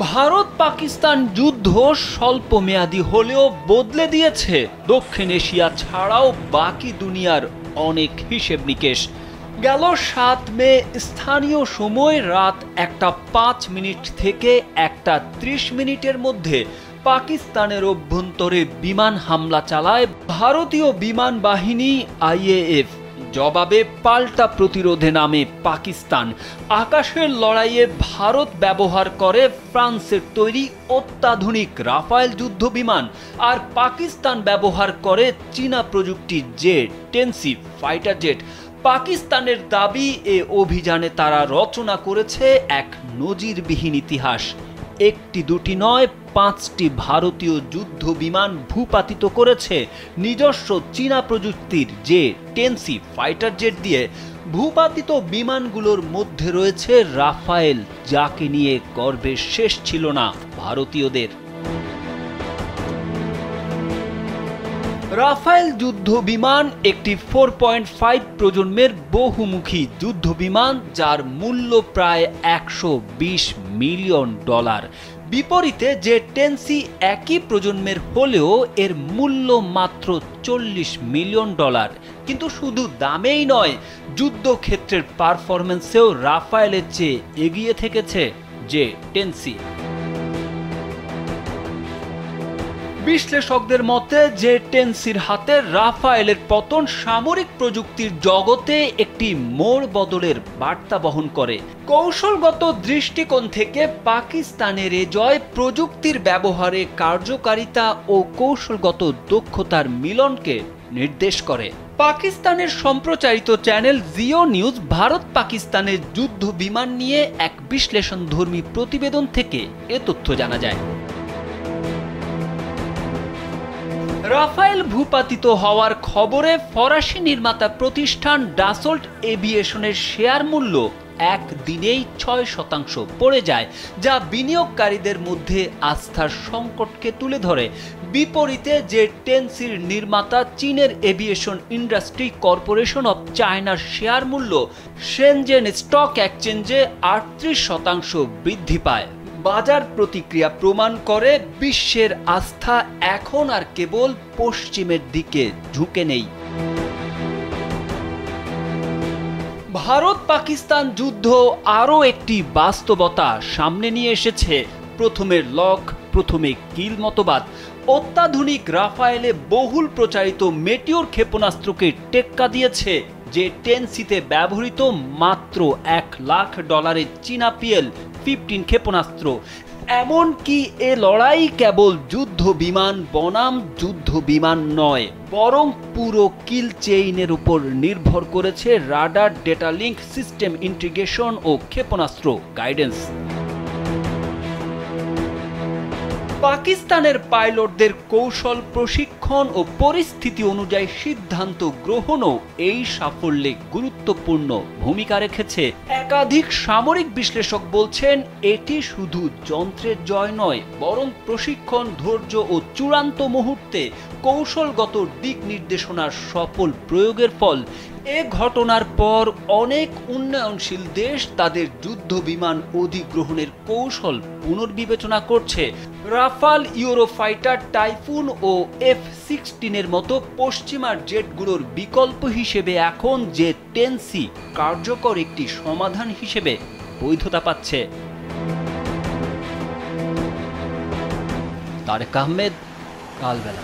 ভারত পাকিস্তান যুদ্ধ স্বল্পমেয়াদী হলেও বদলে দিয়েছে দক্ষিণ এশিয়া ছাড়াও বাকি দুনিয়ার অনেক হিসেব নিকেশ। গেল ৭ মে স্থানীয় সময় রাত ১টা ৫ থেকে ১টা ৩০ মধ্যে পাকিস্তানের অভ্যন্তরে বিমান হামলা চালায় ভারতীয় বিমান বাহিনী IAF। জবাবে পাল্টা প্রতিরোধে নামে পাকিস্তান। আকাশের লড়াইয়ে ভারত ব্যবহার করে ফ্রান্সের তৈরি অত্যাধুনিক রাফায়েল যুদ্ধ বিমান, আর পাকিস্তান ব্যবহার করে চীনা প্রযুক্তির J-10C ফাইটার জেট। পাকিস্তানের দাবি, এ অভিযানে তারা রচনা করেছে এক নজিরবিহীন ইতিহাস। একটি দুটি নয়, ৫টি ভারতীয় যুদ্ধ বিমান ভূপাতিত করেছে নিজস্ব চীনা প্রযুক্তির J-10C ফাইটার জেট দিয়ে। ভূপাতিত বিমানগুলোর মধ্যে রয়েছে রাফায়েল, যাকে নিয়ে গর্বের শেষ ছিল না ভারতীয়দের। রাফায়েল যুদ্ধ বিমান একটি 4.5 প্রজন্মের বহুমুখী যুদ্ধ বিমান, যার মূল্য প্রায় $১২০ মিলিয়ন। বিপরীতে J-10C একই প্রজন্মের হলেও এর মূল্য মাত্র $৪০ মিলিয়ন। কিন্তু শুধু দামেই নয়, যুদ্ধক্ষেত্রের পারফরম্যান্সেও রাফায়েলের চেয়ে এগিয়ে থেকেছে J-10C। বিশ্লেষকদের মতে J-10Cর হাতে রাফায়েলের পতন সামরিক প্রযুক্তির জগতে একটি মোড় বদলের বার্তা বহন করে। কৌশলগত দৃষ্টিকোণ থেকে পাকিস্তানের এ জয় প্রযুক্তির ব্যবহারে কার্যকারিতা ও কৌশলগত দক্ষতার মিলনকে নির্দেশ করে। পাকিস্তানের সম্প্রচারিত চ্যানেল জিও নিউজ ভারত পাকিস্তানের যুদ্ধ বিমান নিয়ে এক বিশ্লেষণধর্মী প্রতিবেদন থেকে এ তথ্য জানা যায়। রাফায়েল ভূপাতিত হওয়ার খবরে ফরাসি নির্মাতা প্রতিষ্ঠান ডাসল্ট এভিয়েশনের শেয়ার মূল্য একদিনেই ৬% পড়ে যায়, যা বিনিয়োগকারীদের মধ্যে আস্থার সংকটকে তুলে ধরে। বিপরীতে J-10Cর নির্মাতা চীনের এভিয়েশন ইন্ডাস্ট্রি কর্পোরেশন অব চায়নার শেয়ার মূল্য শেনজেন স্টক এক্সচেঞ্জে ৩৮% বৃদ্ধি পায়। বাজার প্রতিক্রিয়া প্রমাণ করে বিশ্বের আস্থা এখন আর কেবল পশ্চিমের দিকে ঝুঁকে নেই। ভারত পাকিস্তান যুদ্ধ আরও একটি বাস্তবতা সামনে নিয়ে এসেছে। প্রথমের লক, প্রথমে কিল মতবাদ। অত্যাধুনিক রাফায়েলে বহুল প্রচারিত মেটিওর ক্ষেপণাস্ত্রকে টেক্কা দিয়েছে J-10Cতে ব্যবহৃত মাত্র $১ লাখ চীনা PL-15 ক্ষেপণাস্ত্র। এমনকি এ লড়াই কেবল যুদ্ধ বিমান বনাম যুদ্ধ বিমান নয়, বরং পুরো কিল চেইনের উপর নির্ভর করেছে radar, data link, system integration ও ক্ষেপণাস্ত্র গাইডেন্স। পাকিস্তানের পাইলটদের কৌশল, প্রশিক্ষণ ও পরিস্থিতি অনুযায়ী সিদ্ধান্ত গ্রহণও এই সাফল্যে গুরুত্বপূর্ণ ভূমিকা রেখেছে। একাধিক সামরিক বিশ্লেষক বলছেন, এটি শুধু যন্ত্রের জয় নয়, বরং প্রশিক্ষণ, ধৈর্য ও চূড়ান্ত মুহূর্তে কৌশলগত দিক নির্দেশনার সফল প্রয়োগের ফল। এ ঘটনার পর অনেক উন্নয়নশীল দেশ তাদের যুদ্ধ বিমান অধিগ্রহণের কৌশল পুনর্বিবেচনা করছে। রাফাল, ইউরোফাইটার, টাইফুন ও F-16 মতো পশ্চিমার জেটগুলোর বিকল্প হিসেবে এখন J-10C কার্যকর একটি সমাধান হিসেবে বৈধতা পাচ্ছে। তারেক আহমেদ, কালবেলা।